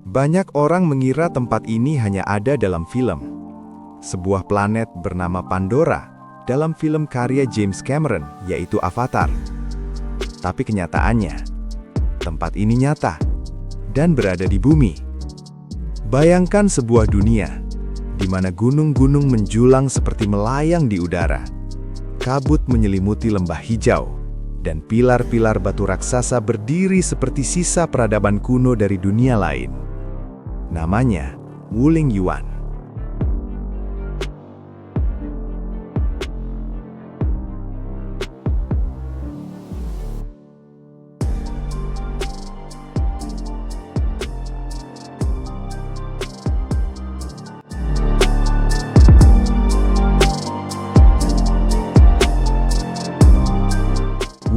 Banyak orang mengira tempat ini hanya ada dalam film. Sebuah planet bernama Pandora dalam film karya James Cameron, yaitu Avatar. Tapi kenyataannya, tempat ini nyata dan berada di bumi. Bayangkan sebuah dunia di mana gunung-gunung menjulang seperti melayang di udara, kabut menyelimuti lembah hijau, dan pilar-pilar batu raksasa berdiri seperti sisa peradaban kuno dari dunia lain. Namanya Wuling Yuan.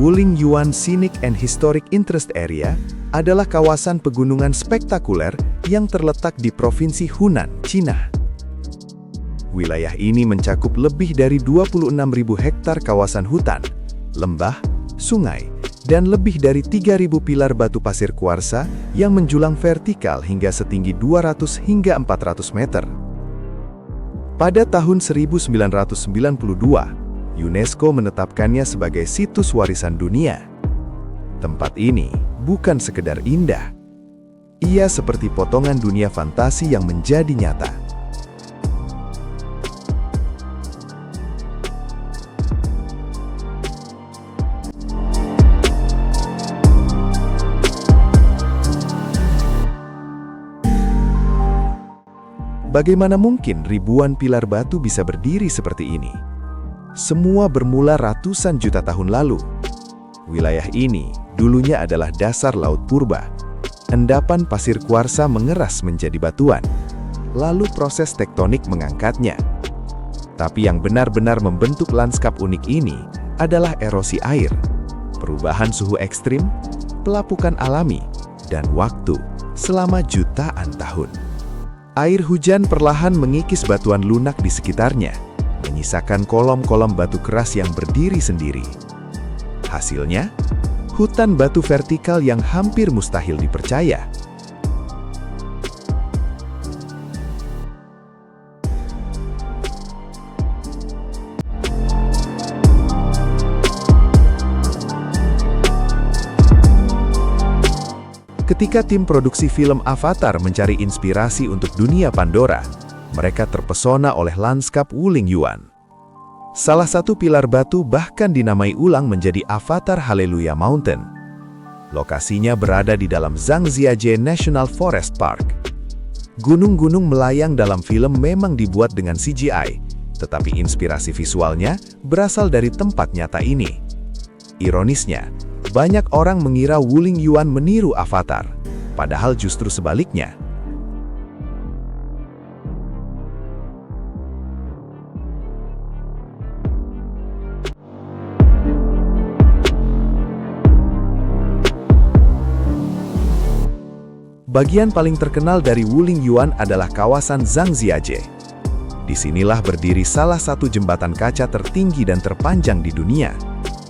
Wuling Yuan Scenic and Historic Interest Area adalah kawasan pegunungan spektakuler yang terletak di Provinsi Hunan, Cina. Wilayah ini mencakup lebih dari 26.000 hektar kawasan hutan, lembah, sungai, dan lebih dari 3.000 pilar batu pasir kuarsa yang menjulang vertikal hingga setinggi 200 hingga 400 meter. Pada tahun 1992, UNESCO menetapkannya sebagai situs warisan dunia. Tempat ini bukan sekedar indah. Ia seperti potongan dunia fantasi yang menjadi nyata. Bagaimana mungkin ribuan pilar batu bisa berdiri seperti ini? Semua bermula ratusan juta tahun lalu. Wilayah ini dulunya adalah dasar laut purba. Endapan pasir kuarsa mengeras menjadi batuan, lalu proses tektonik mengangkatnya. Tapi yang benar-benar membentuk lanskap unik ini adalah erosi air, perubahan suhu ekstrim, pelapukan alami, dan waktu selama jutaan tahun. Air hujan perlahan mengikis batuan lunak di sekitarnya, menyisakan kolom-kolom batu keras yang berdiri sendiri. Hasilnya, hutan batu vertikal yang hampir mustahil dipercaya. Ketika tim produksi film Avatar mencari inspirasi untuk dunia Pandora, mereka terpesona oleh lanskap Wuling Yuan. Salah satu pilar batu bahkan dinamai ulang menjadi Avatar Hallelujah Mountain. Lokasinya berada di dalam Zhangjiajie National Forest Park. Gunung-gunung melayang dalam film memang dibuat dengan CGI, tetapi inspirasi visualnya berasal dari tempat nyata ini. Ironisnya, banyak orang mengira Wuling Yuan meniru Avatar, padahal justru sebaliknya. Bagian paling terkenal dari Wuling Yuan adalah kawasan Zhangjiajie. Disinilah berdiri salah satu jembatan kaca tertinggi dan terpanjang di dunia,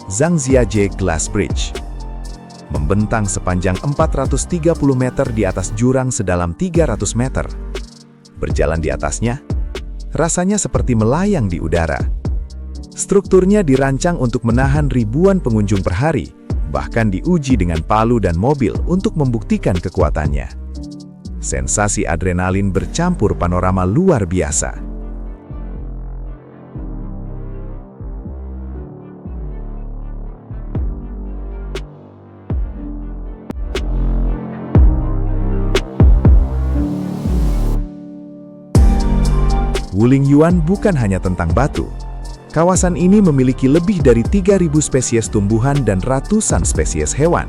Zhangjiajie Glass Bridge. Membentang sepanjang 430 meter di atas jurang sedalam 300 meter. Berjalan di atasnya, rasanya seperti melayang di udara. Strukturnya dirancang untuk menahan ribuan pengunjung per hari, bahkan diuji dengan palu dan mobil untuk membuktikan kekuatannya. Sensasi adrenalin bercampur panorama luar biasa. Wuling Yuan bukan hanya tentang batu. Kawasan ini memiliki lebih dari 3.000 spesies tumbuhan dan ratusan spesies hewan.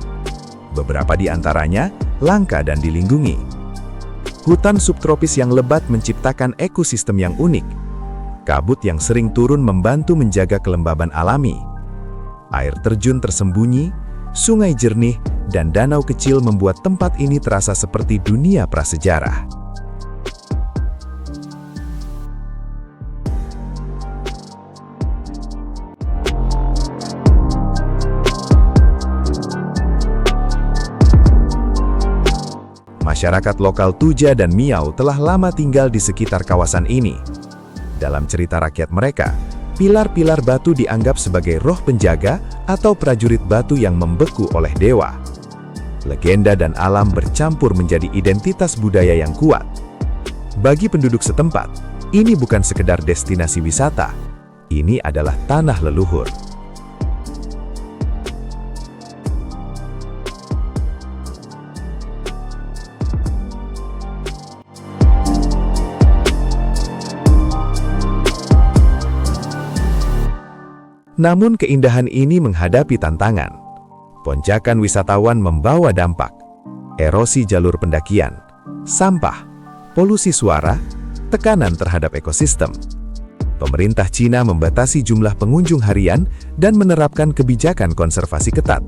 Beberapa di antaranya langka dan dilindungi. Hutan subtropis yang lebat menciptakan ekosistem yang unik. Kabut yang sering turun membantu menjaga kelembaban alami. Air terjun tersembunyi, sungai jernih, dan danau kecil membuat tempat ini terasa seperti dunia prasejarah. Masyarakat lokal Tuja dan Miao telah lama tinggal di sekitar kawasan ini. Dalam cerita rakyat mereka, pilar-pilar batu dianggap sebagai roh penjaga atau prajurit batu yang membeku oleh dewa. Legenda dan alam bercampur menjadi identitas budaya yang kuat. Bagi penduduk setempat, ini bukan sekedar destinasi wisata, ini adalah tanah leluhur. Namun keindahan ini menghadapi tantangan. Ponjakan wisatawan membawa dampak, erosi jalur pendakian, sampah, polusi suara, tekanan terhadap ekosistem. Pemerintah Cina membatasi jumlah pengunjung harian dan menerapkan kebijakan konservasi ketat.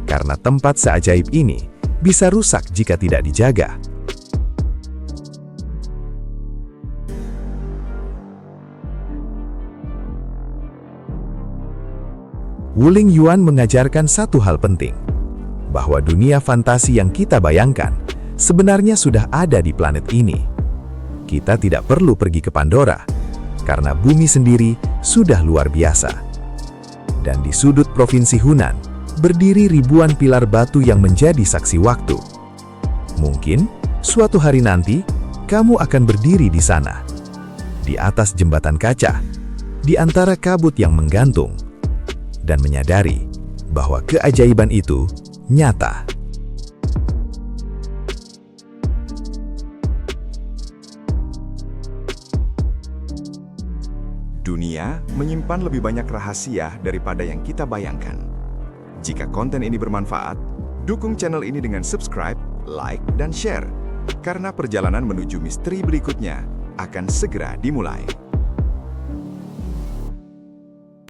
Karena tempat seajaib ini bisa rusak jika tidak dijaga. Wuling Yuan mengajarkan satu hal penting, bahwa dunia fantasi yang kita bayangkan sebenarnya sudah ada di planet ini. Kita tidak perlu pergi ke Pandora, karena bumi sendiri sudah luar biasa. Dan di sudut Provinsi Hunan, berdiri ribuan pilar batu yang menjadi saksi waktu. Mungkin, suatu hari nanti, kamu akan berdiri di sana, di atas jembatan kaca, di antara kabut yang menggantung, dan menyadari bahwa keajaiban itu nyata. Dunia menyimpan lebih banyak rahasia daripada yang kita bayangkan. Jika konten ini bermanfaat, dukung channel ini dengan subscribe, like, dan share. Karena perjalanan menuju misteri berikutnya akan segera dimulai.